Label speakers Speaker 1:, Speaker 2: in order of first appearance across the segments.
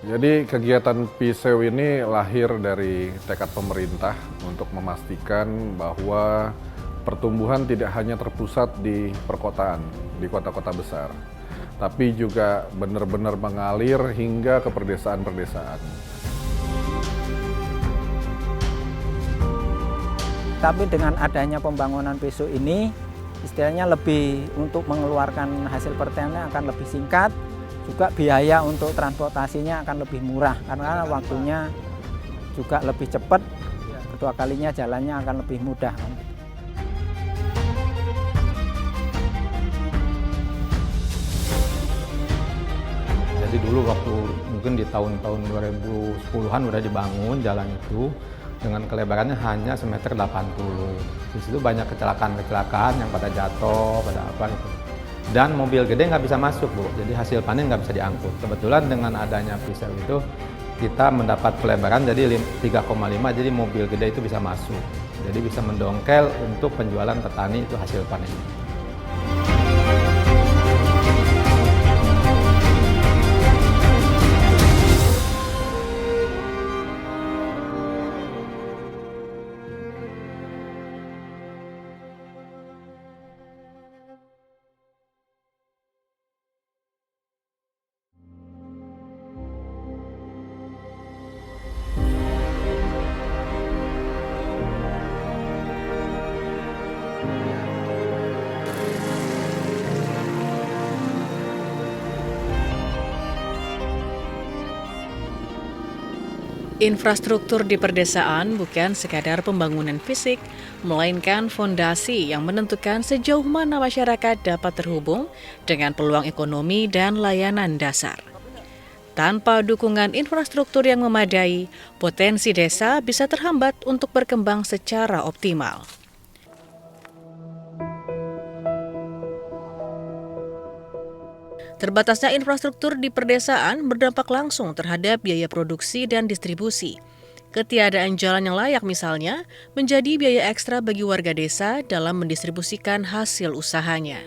Speaker 1: Jadi kegiatan PSEW ini lahir dari tekad pemerintah untuk memastikan bahwa pertumbuhan tidak hanya terpusat di perkotaan, di kota-kota besar, tapi juga benar-benar mengalir hingga ke perdesaan-perdesaan.
Speaker 2: Tapi dengan adanya pembangunan PSEW ini, istilahnya lebih untuk mengeluarkan hasil pertanian akan lebih singkat, juga biaya untuk transportasinya akan lebih murah karena waktunya juga lebih cepat, kedua kalinya jalannya akan lebih mudah.
Speaker 3: Jadi dulu waktu mungkin di tahun-tahun 2010-an udah dibangun jalan itu dengan kelebarannya hanya semeter 80. Di situ banyak kecelakaan-kecelakaan yang pada jatuh, pada apa gitu. Dan mobil gede nggak bisa masuk, Bu. Jadi hasil panen nggak bisa diangkut. Kebetulan dengan adanya PSEW itu kita mendapat pelebaran jadi 3,5, jadi mobil gede itu bisa masuk. Jadi bisa mendongkel untuk penjualan petani itu hasil panen.
Speaker 4: Infrastruktur di perdesaan bukan sekadar pembangunan fisik, melainkan fondasi yang menentukan sejauh mana masyarakat dapat terhubung dengan peluang ekonomi dan layanan dasar. Tanpa dukungan infrastruktur yang memadai, potensi desa bisa terhambat untuk berkembang secara optimal. Terbatasnya infrastruktur di perdesaan berdampak langsung terhadap biaya produksi dan distribusi. Ketiadaan jalan yang layak misalnya menjadi biaya ekstra bagi warga desa dalam mendistribusikan hasil usahanya.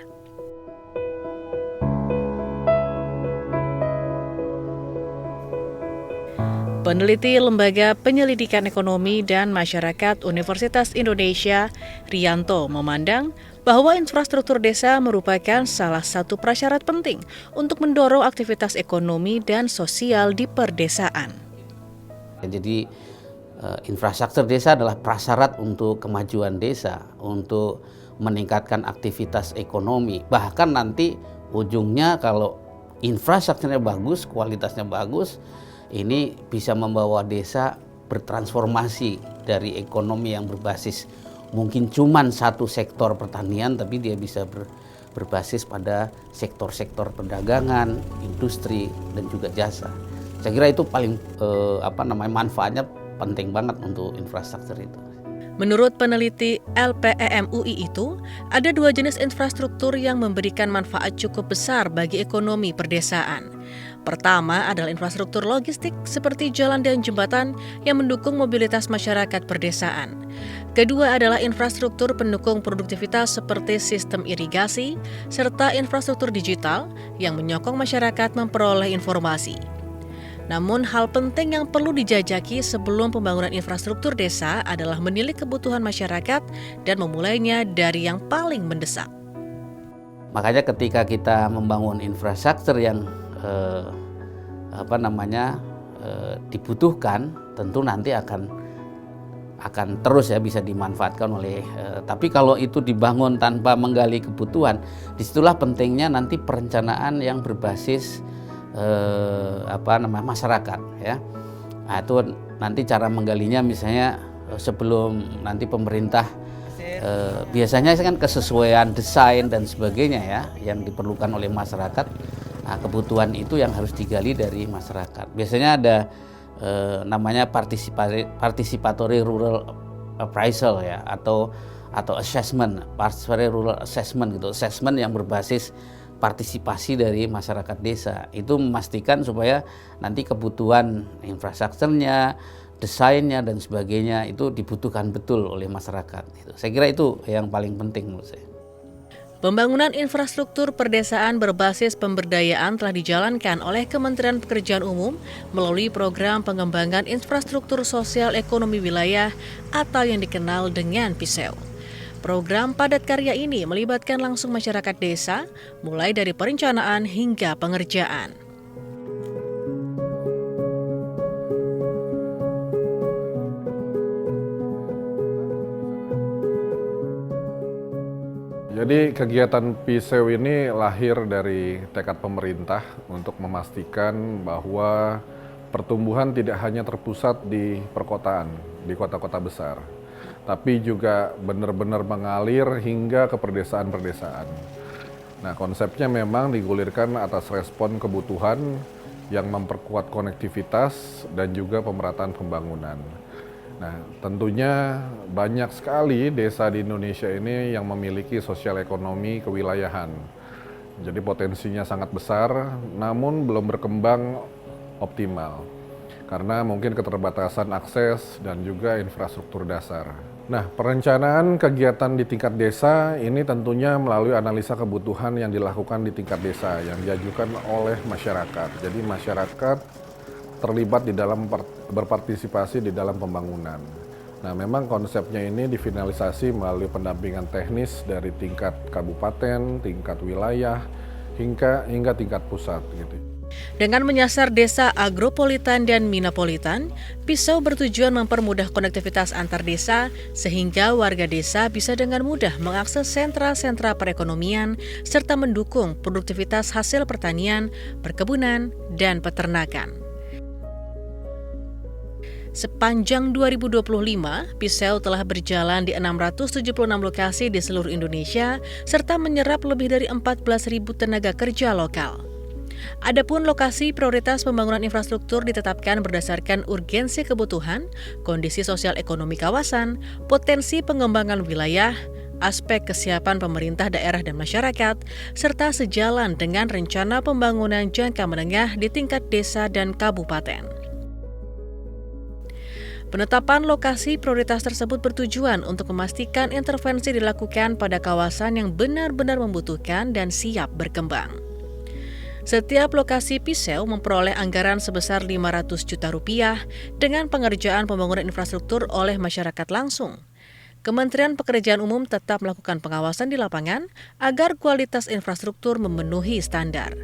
Speaker 4: Peneliti Lembaga Penyelidikan Ekonomi dan Masyarakat Universitas Indonesia, Rianto, memandang bahwa infrastruktur desa merupakan salah satu prasyarat penting untuk mendorong aktivitas ekonomi dan sosial di perdesaan.
Speaker 5: Jadi infrastruktur desa adalah prasyarat untuk kemajuan desa, untuk meningkatkan aktivitas ekonomi. Bahkan nanti ujungnya kalau infrastrukturnya bagus, kualitasnya bagus, ini bisa membawa desa bertransformasi dari ekonomi yang berbasis mungkin cuman satu sektor pertanian, tapi dia bisa berbasis pada sektor-sektor perdagangan, industri, dan juga jasa. Saya kira itu paling manfaatnya penting banget untuk infrastruktur itu.
Speaker 4: Menurut peneliti LPEM UI itu, ada dua jenis infrastruktur yang memberikan manfaat cukup besar bagi ekonomi perdesaan. Pertama adalah infrastruktur logistik seperti jalan dan jembatan yang mendukung mobilitas masyarakat perdesaan. Kedua adalah infrastruktur pendukung produktivitas seperti sistem irigasi, serta infrastruktur digital yang menyokong masyarakat memperoleh informasi. Namun hal penting yang perlu dijajaki sebelum pembangunan infrastruktur desa adalah menilik kebutuhan masyarakat dan memulainya dari yang paling mendesak.
Speaker 5: Makanya ketika kita membangun infrastruktur yang dibutuhkan, tentu nanti akan terus ya bisa dimanfaatkan oleh. Tapi kalau itu dibangun tanpa menggali kebutuhan, disitulah pentingnya nanti perencanaan yang berbasis masyarakat ya. Nah, itu nanti cara menggalinya misalnya sebelum nanti pemerintah biasanya kan kesesuaian desain dan sebagainya ya yang diperlukan oleh masyarakat. Nah, kebutuhan itu yang harus digali dari masyarakat. Biasanya ada namanya participatory rural appraisal ya atau assessment, participatory rural assessment gitu. Assessment yang berbasis partisipasi dari masyarakat desa. Itu memastikan supaya nanti kebutuhan infrastrukturnya, desainnya dan sebagainya itu dibutuhkan betul oleh masyarakat. Saya kira itu yang paling penting menurut saya.
Speaker 4: Pembangunan infrastruktur perdesaan berbasis pemberdayaan telah dijalankan oleh Kementerian Pekerjaan Umum melalui program pengembangan infrastruktur sosial ekonomi wilayah atau yang dikenal dengan PISEU. Program padat karya ini melibatkan langsung masyarakat desa, mulai dari perencanaan hingga pengerjaan.
Speaker 1: Jadi kegiatan PISEU ini lahir dari tekad pemerintah untuk memastikan bahwa pertumbuhan tidak hanya terpusat di perkotaan, di kota-kota besar, tapi juga benar-benar mengalir hingga ke perdesaan-perdesaan. Nah, konsepnya memang digulirkan atas respon kebutuhan yang memperkuat konektivitas dan juga pemerataan pembangunan. Nah, tentunya banyak sekali desa di Indonesia ini yang memiliki sosial ekonomi kewilayahan. Jadi potensinya sangat besar, namun belum berkembang optimal. Karena mungkin keterbatasan akses dan juga infrastruktur dasar. Nah, perencanaan kegiatan di tingkat desa ini tentunya melalui analisa kebutuhan yang dilakukan di tingkat desa yang diajukan oleh masyarakat. Jadi masyarakat terlibat di dalam berpartisipasi di dalam pembangunan. Nah, memang konsepnya ini difinalisasi melalui pendampingan teknis dari tingkat kabupaten, tingkat wilayah, hingga tingkat pusat gitu.
Speaker 4: Dengan menyasar desa agropolitan dan minapolitan, PISEU bertujuan mempermudah konektivitas antar desa sehingga warga desa bisa dengan mudah mengakses sentra-sentra perekonomian serta mendukung produktivitas hasil pertanian, perkebunan, dan peternakan. Sepanjang 2025, PISEU telah berjalan di 676 lokasi di seluruh Indonesia serta menyerap lebih dari 14.000 tenaga kerja lokal. Adapun lokasi prioritas pembangunan infrastruktur ditetapkan berdasarkan urgensi kebutuhan, kondisi sosial ekonomi kawasan, potensi pengembangan wilayah, aspek kesiapan pemerintah daerah dan masyarakat, serta sejalan dengan rencana pembangunan jangka menengah di tingkat desa dan kabupaten. Penetapan lokasi prioritas tersebut bertujuan untuk memastikan intervensi dilakukan pada kawasan yang benar-benar membutuhkan dan siap berkembang. Setiap lokasi PISEU memperoleh anggaran sebesar Rp500 juta dengan pengerjaan pembangunan infrastruktur oleh masyarakat langsung. Kementerian Pekerjaan Umum tetap melakukan pengawasan di lapangan agar kualitas infrastruktur memenuhi standar.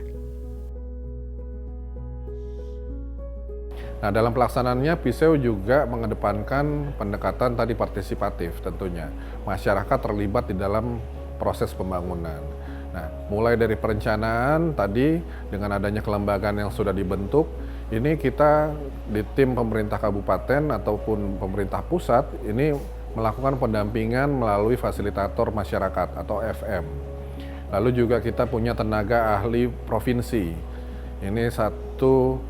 Speaker 1: Nah, dalam pelaksanaannya PISEU juga mengedepankan pendekatan tadi partisipatif tentunya. Masyarakat terlibat di dalam proses pembangunan. Nah, mulai dari perencanaan tadi dengan adanya kelembagaan yang sudah dibentuk, ini kita di tim pemerintah kabupaten ataupun pemerintah pusat ini melakukan pendampingan melalui fasilitator masyarakat atau FM. Lalu juga kita punya tenaga ahli provinsi. Ini satu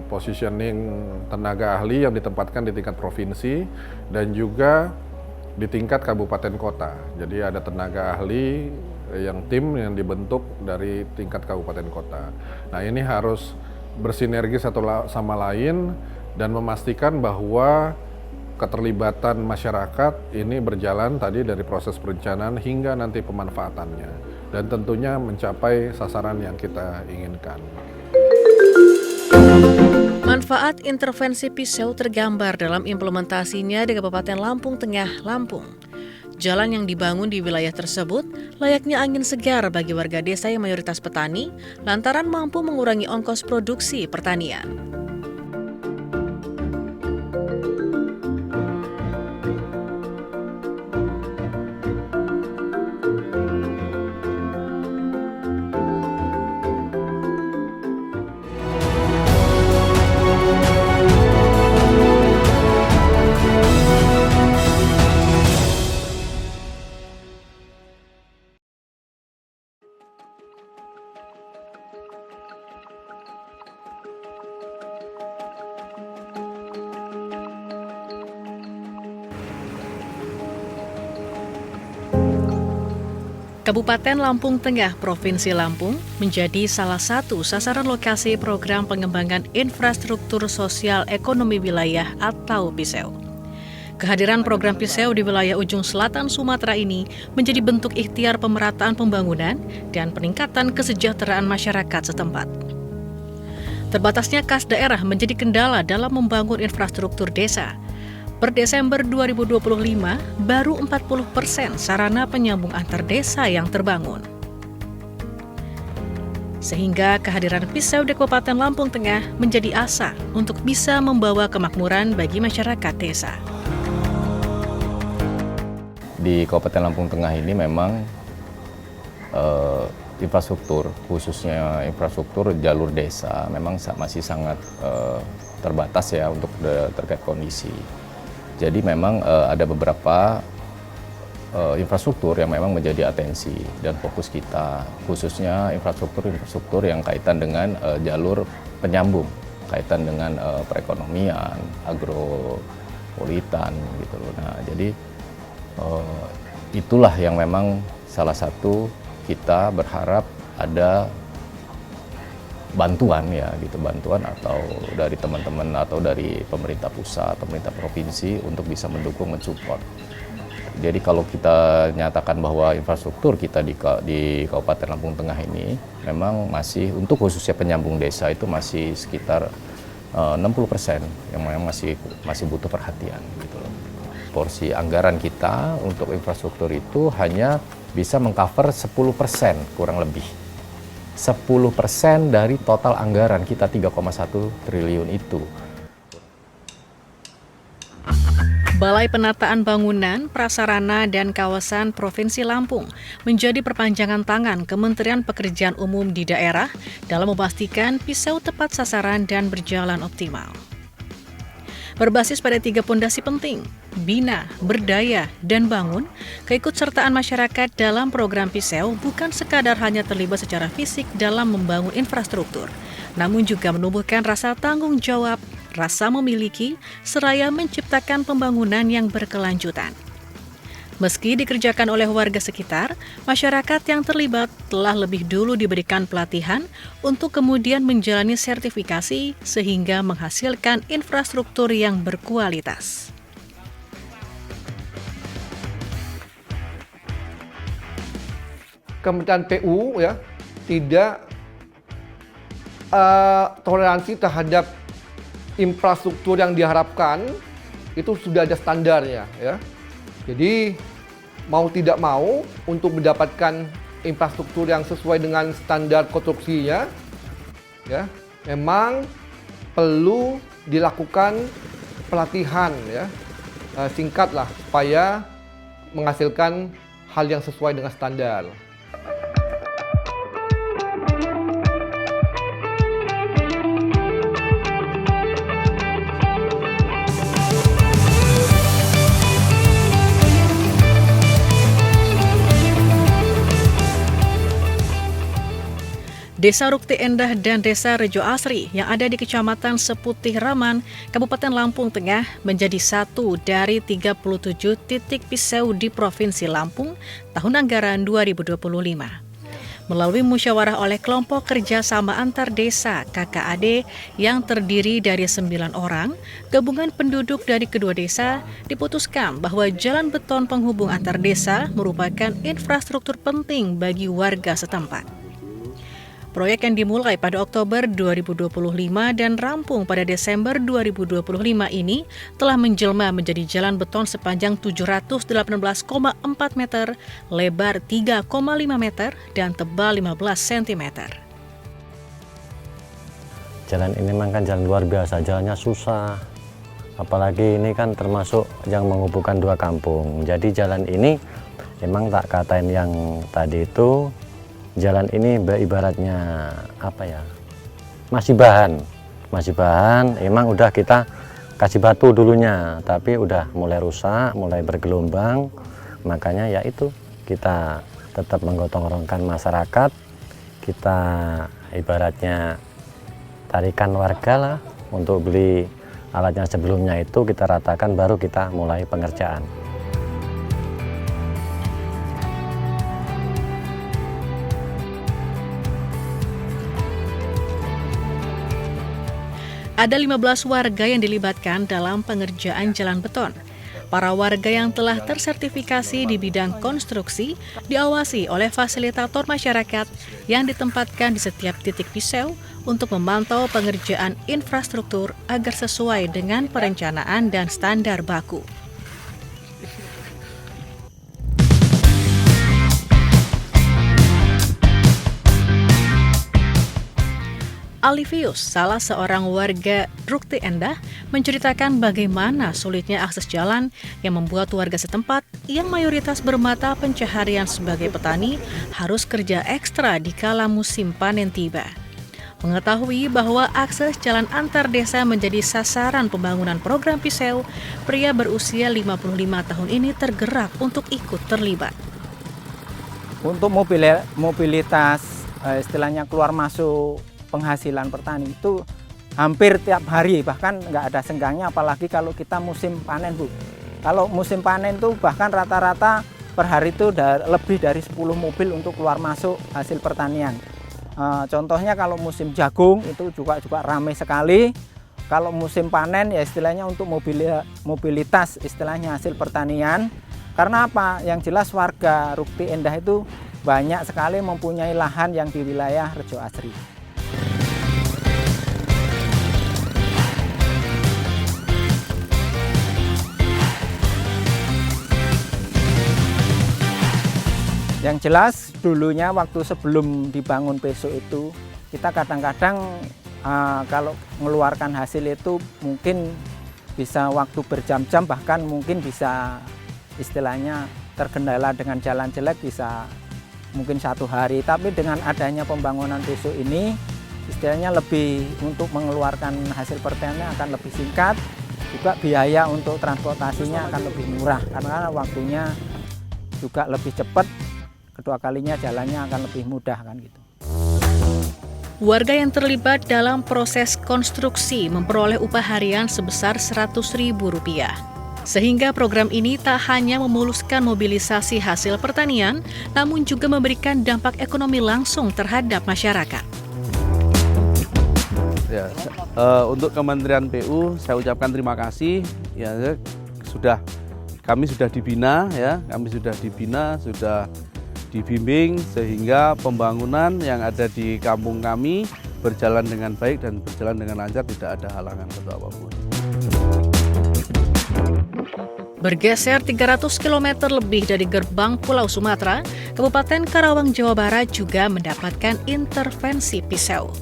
Speaker 1: positioning tenaga ahli yang ditempatkan di tingkat provinsi dan juga di tingkat kabupaten kota. Jadi ada tenaga ahli tim yang dibentuk dari tingkat kabupaten kota. Nah, ini harus bersinergi satu sama lain dan memastikan bahwa keterlibatan masyarakat ini berjalan tadi dari proses perencanaan hingga nanti pemanfaatannya dan tentunya mencapai sasaran yang kita inginkan.
Speaker 4: Manfaat intervensi PISEU tergambar dalam implementasinya di Kabupaten Lampung Tengah, Lampung. Jalan yang dibangun di wilayah tersebut layaknya angin segar bagi warga desa yang mayoritas petani lantaran mampu mengurangi ongkos produksi pertanian. Kabupaten Lampung Tengah, Provinsi Lampung, menjadi salah satu sasaran lokasi program pengembangan infrastruktur sosial ekonomi wilayah atau PISEU. Kehadiran program Piseu di wilayah ujung selatan Sumatera ini menjadi bentuk ikhtiar pemerataan pembangunan dan peningkatan kesejahteraan masyarakat setempat. Terbatasnya kas daerah menjadi kendala dalam membangun infrastruktur desa. Per Desember 2025, baru 40% sarana penyambung antar desa yang terbangun. Sehingga kehadiran Piseu di Kabupaten Lampung Tengah menjadi asa untuk bisa membawa kemakmuran bagi masyarakat desa.
Speaker 6: Di Kabupaten Lampung Tengah ini memang infrastruktur, khususnya infrastruktur jalur desa, memang masih sangat terbatas ya untuk terkait kondisi. Jadi memang ada beberapa infrastruktur yang memang menjadi atensi dan fokus kita, khususnya infrastruktur yang kaitan dengan jalur penyambung, kaitan dengan perekonomian, agropolitan gitu loh. Nah, jadi itulah yang memang salah satu kita berharap ada bantuan ya gitu, bantuan atau dari teman-teman atau dari pemerintah pusat, pemerintah provinsi untuk bisa mendukung, mensupport. Jadi kalau kita nyatakan bahwa infrastruktur kita di Kabupaten Lampung Tengah ini memang masih untuk khususnya penyambung desa itu masih sekitar 60% yang memang masih butuh perhatian gitu loh. Porsi anggaran kita untuk infrastruktur itu hanya bisa mengcover 10% kurang lebih. 10% dari total anggaran kita 3,1 triliun itu.
Speaker 4: Balai Penataan Bangunan, Prasarana, dan Kawasan Provinsi Lampung menjadi perpanjangan tangan Kementerian Pekerjaan Umum di daerah dalam memastikan Piseu tepat sasaran dan berjalan optimal. Berbasis pada 3 pondasi penting, bina, berdaya, dan bangun, keikutsertaan masyarakat dalam program Piseu bukan sekadar hanya terlibat secara fisik dalam membangun infrastruktur, namun juga menumbuhkan rasa tanggung jawab, rasa memiliki, seraya menciptakan pembangunan yang berkelanjutan. Meski dikerjakan oleh warga sekitar, masyarakat yang terlibat telah lebih dulu diberikan pelatihan untuk kemudian menjalani sertifikasi sehingga menghasilkan infrastruktur yang berkualitas.
Speaker 7: Kementerian PU ya tidak toleransi terhadap infrastruktur yang diharapkan itu sudah ada standarnya ya. Jadi mau tidak mau untuk mendapatkan infrastruktur yang sesuai dengan standar konstruksinya ya memang perlu dilakukan pelatihan ya singkat lah supaya menghasilkan hal yang sesuai dengan standar.
Speaker 4: Desa Rukti Endah dan Desa Rejo Asri yang ada di Kecamatan Seputih Raman, Kabupaten Lampung Tengah menjadi satu dari 37 titik Piseu di Provinsi Lampung tahun anggaran 2025. Melalui musyawarah oleh kelompok kerjasama antar desa KKAD yang terdiri dari 9 orang, gabungan penduduk dari kedua desa diputuskan bahwa jalan beton penghubung antar desa merupakan infrastruktur penting bagi warga setempat. Proyek yang dimulai pada Oktober 2025 dan rampung pada Desember 2025 ini telah menjelma menjadi jalan beton sepanjang 718,4 meter, lebar 3,5 meter, dan tebal 15 cm.
Speaker 8: Jalan ini memang kan jalan luar biasa, jalannya susah. Apalagi ini kan termasuk yang menghubungkan 2 kampung. Jadi jalan ini memang tak katain yang tadi itu, jalan ini ibaratnya apa ya, masih bahan, emang udah kita kasih batu dulunya, tapi udah mulai rusak, mulai bergelombang, makanya ya itu kita tetap menggotong-royongkan masyarakat, kita ibaratnya tarikan warga lah untuk beli alatnya sebelumnya itu kita ratakan, baru kita mulai pengerjaan.
Speaker 4: Ada 15 warga yang dilibatkan dalam pengerjaan jalan beton. Para warga yang telah tersertifikasi di bidang konstruksi diawasi oleh fasilitator masyarakat yang ditempatkan di setiap titik pisau untuk memantau pengerjaan infrastruktur agar sesuai dengan perencanaan dan standar baku. Alivius, salah seorang warga Rukti Endah, menceritakan bagaimana sulitnya akses jalan yang membuat warga setempat yang mayoritas bermata pencaharian sebagai petani harus kerja ekstra di kala musim panen tiba. Mengetahui bahwa akses jalan antar desa menjadi sasaran pembangunan program Piseu, pria berusia 55 tahun ini tergerak untuk ikut terlibat.
Speaker 2: Untuk mobilitas istilahnya keluar masuk penghasilan petani itu hampir tiap hari, bahkan nggak ada senggangnya, apalagi kalau kita musim panen, Bu. Kalau musim panen itu bahkan rata-rata per hari itu lebih dari 10 mobil untuk keluar masuk hasil pertanian. Contohnya kalau musim jagung itu juga ramai sekali. Kalau musim panen ya istilahnya untuk mobilitas istilahnya hasil pertanian. Karena apa? Yang jelas warga Rukti Endah itu banyak sekali mempunyai lahan yang di wilayah Rejo Asri. Yang jelas dulunya waktu sebelum dibangun Peso itu kita kadang-kadang kalau mengeluarkan hasil itu mungkin bisa waktu berjam-jam, bahkan mungkin bisa istilahnya terkendala dengan jalan jelek bisa mungkin 1 hari. Tapi dengan adanya pembangunan Peso ini istilahnya lebih untuk mengeluarkan hasil pertanian akan lebih singkat, juga biaya untuk transportasinya akan lebih murah karena waktunya juga lebih cepat. Kedua kalinya jalannya akan lebih mudah kan gitu.
Speaker 4: Warga yang terlibat dalam proses konstruksi memperoleh upah harian sebesar Rp100.000. Sehingga program ini tak hanya memuluskan mobilisasi hasil pertanian, namun juga memberikan dampak ekonomi langsung terhadap masyarakat.
Speaker 9: Ya, untuk Kementerian PU saya ucapkan terima kasih. Ya, kami sudah dibina, sudah dibimbing sehingga pembangunan yang ada di kampung kami berjalan dengan baik dan berjalan dengan lancar, tidak ada halangan atau apapun.
Speaker 4: Bergeser 300 km lebih dari gerbang Pulau Sumatera, Kabupaten Karawang, Jawa Barat juga mendapatkan intervensi Piseu.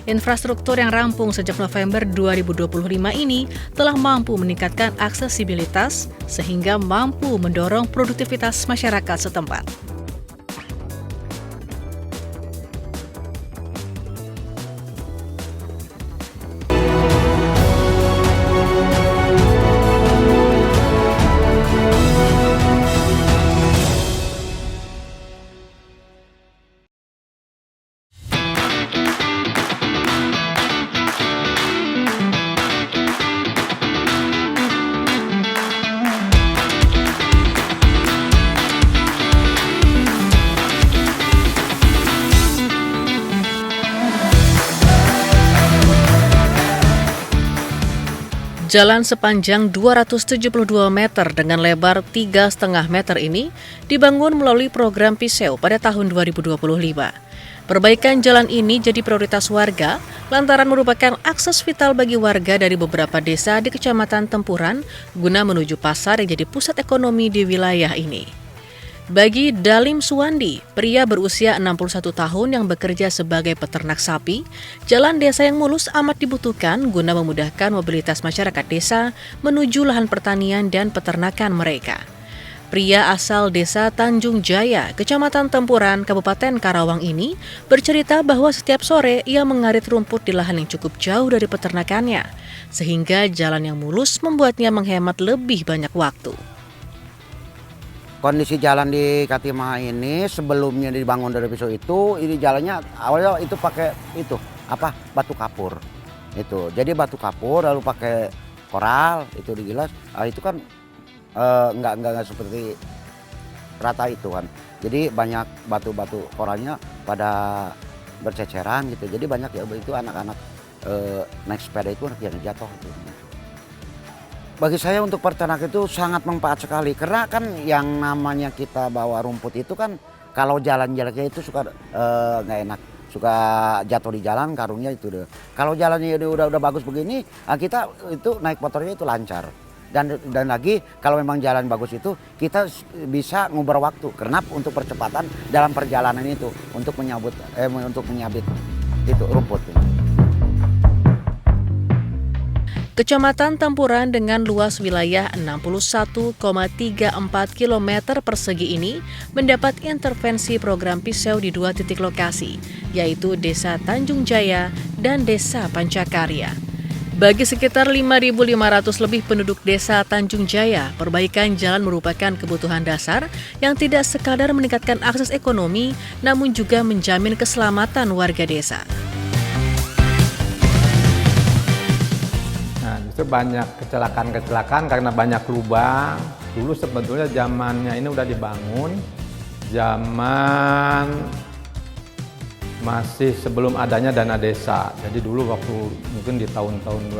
Speaker 4: Infrastruktur yang rampung sejak November 2025 ini telah mampu meningkatkan aksesibilitas sehingga mampu mendorong produktivitas masyarakat setempat. Jalan sepanjang 272 meter dengan lebar 3,5 meter ini dibangun melalui program Piseu pada tahun 2025. Perbaikan jalan ini jadi prioritas warga lantaran merupakan akses vital bagi warga dari beberapa desa di Kecamatan Tempuran guna menuju pasar yang jadi pusat ekonomi di wilayah ini. Bagi Dalim Suwandi, pria berusia 61 tahun yang bekerja sebagai peternak sapi, jalan desa yang mulus amat dibutuhkan guna memudahkan mobilitas masyarakat desa menuju lahan pertanian dan peternakan mereka. Pria asal desa Tanjung Jaya, Kecamatan Tempuran, Kabupaten Karawang ini bercerita bahwa setiap sore ia mengarit rumput di lahan yang cukup jauh dari peternakannya, sehingga jalan yang mulus membuatnya menghemat lebih banyak waktu.
Speaker 10: Kondisi jalan di Katimah ini sebelumnya dibangun dari Pisau itu, ini jalannya awalnya itu pakai batu kapur. Itu. Jadi batu kapur lalu pakai koral itu digilas. Itu kan enggak seperti rata itu kan. Jadi banyak batu-batu koralnya pada berceceran gitu. Jadi banyak ya itu anak-anak naik sepeda itu yang jatuh gitu. Bagi saya untuk peternak itu sangat manfaat sekali karena kan yang namanya kita bawa rumput itu kan kalau jalan-jalannya itu suka nggak enak, suka jatuh di jalan karungnya itu deh. Kalau jalannya udah bagus begini, kita itu naik motornya itu lancar. Dan lagi kalau memang jalan bagus itu kita bisa ngubah waktu karena untuk percepatan dalam perjalanan itu untuk menyabit itu rumput.
Speaker 4: Kecamatan Tampuran dengan luas wilayah 61,34 km persegi ini mendapat intervensi program Piseu di 2 titik lokasi, yaitu Desa Tanjung Jaya dan Desa Pancakarya. Bagi sekitar 5.500 lebih penduduk Desa Tanjung Jaya, perbaikan jalan merupakan kebutuhan dasar yang tidak sekadar meningkatkan akses ekonomi, namun juga menjamin keselamatan warga desa.
Speaker 3: Justru banyak kecelakaan karena banyak lubang. Dulu sebetulnya zamannya ini udah dibangun, zaman masih sebelum adanya dana desa. Jadi dulu waktu mungkin di tahun-tahun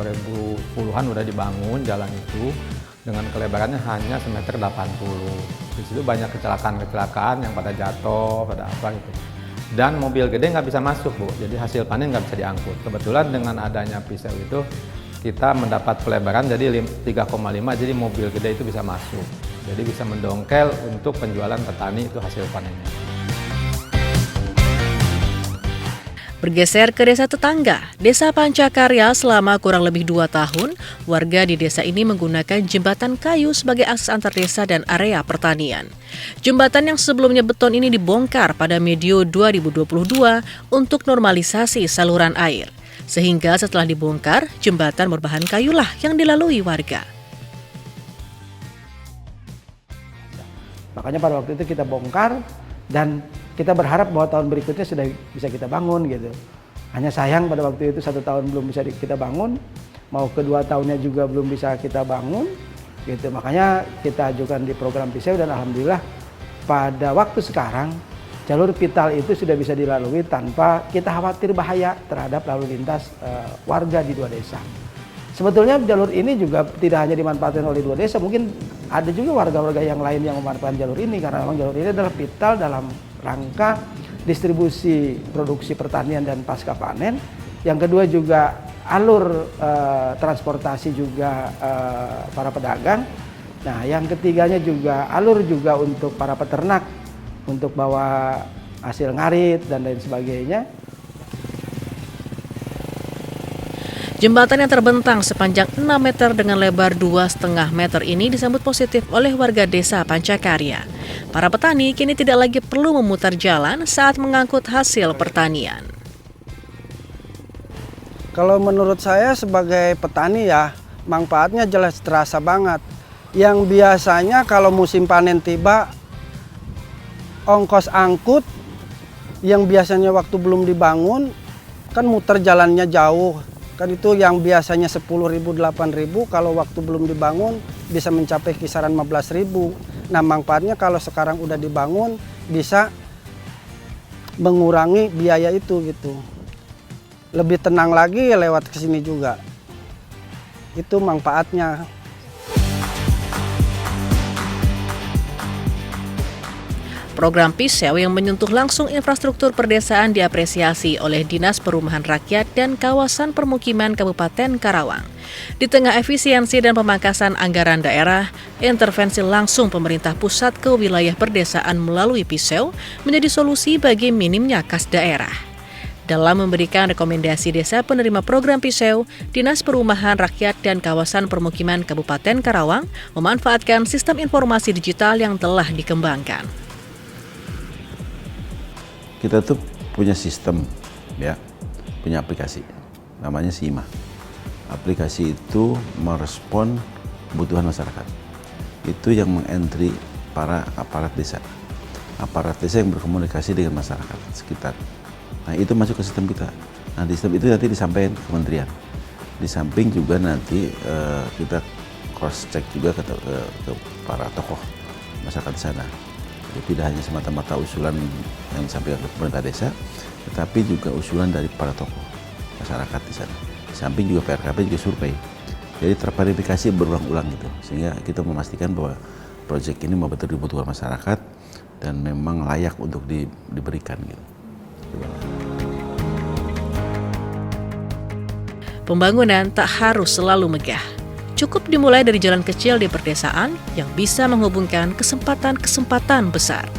Speaker 3: 2010-an udah dibangun jalan itu dengan kelebarannya hanya semeter 80. Di situ banyak kecelakaan yang pada jatuh, pada apa gitu. Dan mobil gede nggak bisa masuk, Bu. Jadi hasil panen nggak bisa diangkut. Kebetulan dengan adanya Piseu itu kita mendapat pelebaran jadi 3,5, jadi mobil gede itu bisa masuk. Jadi bisa mendongkel untuk penjualan petani itu hasil panennya.
Speaker 4: Bergeser ke desa tetangga, Desa Pancakarya selama kurang lebih 2 tahun, warga di desa ini menggunakan jembatan kayu sebagai akses antar desa dan area pertanian. Jembatan yang sebelumnya beton ini dibongkar pada medio 2022 untuk normalisasi saluran air. Sehingga setelah dibongkar, jembatan berbahan kayulah yang dilalui warga.
Speaker 11: Makanya pada waktu itu kita bongkar dan kita berharap bahwa tahun berikutnya sudah bisa kita bangun gitu. Hanya sayang pada waktu itu 1 tahun belum bisa kita bangun, mau kedua tahunnya juga belum bisa kita bangun gitu. Makanya kita ajukan di program Piseu dan alhamdulillah pada waktu sekarang jalur vital itu sudah bisa dilalui tanpa kita khawatir bahaya terhadap lalu lintas warga di 2 desa. Sebetulnya jalur ini juga tidak hanya dimanfaatkan oleh 2 desa, mungkin ada juga warga-warga yang lain yang memanfaatkan jalur ini karena memang jalur ini adalah vital dalam rangka distribusi produksi pertanian dan pasca panen. Yang kedua juga alur transportasi juga para pedagang. Nah, yang ketiganya juga alur juga untuk para peternak untuk bawa hasil ngarit dan lain sebagainya.
Speaker 4: Jembatan yang terbentang sepanjang 6 meter dengan lebar 2,5 meter ini disambut positif oleh warga desa Pancakarya. Para petani kini tidak lagi perlu memutar jalan saat mengangkut hasil pertanian.
Speaker 11: Kalau menurut saya sebagai petani ya, manfaatnya jelas terasa banget. Yang biasanya kalau musim panen tiba, ongkos angkut yang biasanya waktu belum dibangun kan muter jalannya jauh. Kan itu yang biasanya 10.000, 8.000 kalau waktu belum dibangun bisa mencapai kisaran 15.000. Nah, manfaatnya kalau sekarang udah dibangun bisa mengurangi biaya itu gitu. Lebih tenang lagi lewat ke sini juga. Itu manfaatnya.
Speaker 4: Program Piseu yang menyentuh langsung infrastruktur perdesaan diapresiasi oleh Dinas Perumahan Rakyat dan Kawasan Permukiman Kabupaten Karawang. Di tengah efisiensi dan pemangkasan anggaran daerah, intervensi langsung pemerintah pusat ke wilayah perdesaan melalui Piseu menjadi solusi bagi minimnya kas daerah. Dalam memberikan rekomendasi desa penerima program Piseu, Dinas Perumahan Rakyat dan Kawasan Permukiman Kabupaten Karawang memanfaatkan sistem informasi digital yang telah dikembangkan.
Speaker 12: Kita tuh punya sistem, ya, punya aplikasi, namanya SIMA. Aplikasi itu merespon kebutuhan masyarakat. Itu yang mengentry para aparat desa yang berkomunikasi dengan masyarakat sekitar. Nah, itu masuk ke sistem kita. Nah, di sistem itu nanti disampaikan ke kementerian. Di samping juga nanti kita cross check juga ke para tokoh masyarakat di sana. Jadi tidak hanya semata-mata usulan yang disampaikan oleh pemerintah desa, tetapi juga usulan dari para tokoh masyarakat di sana. Di samping juga PRKP juga survei. Jadi terverifikasi berulang-ulang gitu, sehingga kita memastikan bahwa proyek ini betul dibutuhkan masyarakat dan memang layak untuk diberikan gitu.
Speaker 4: Pembangunan tak harus selalu megah. Cukup dimulai dari jalan kecil di perdesaan yang bisa menghubungkan kesempatan-kesempatan besar.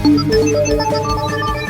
Speaker 13: Thank you.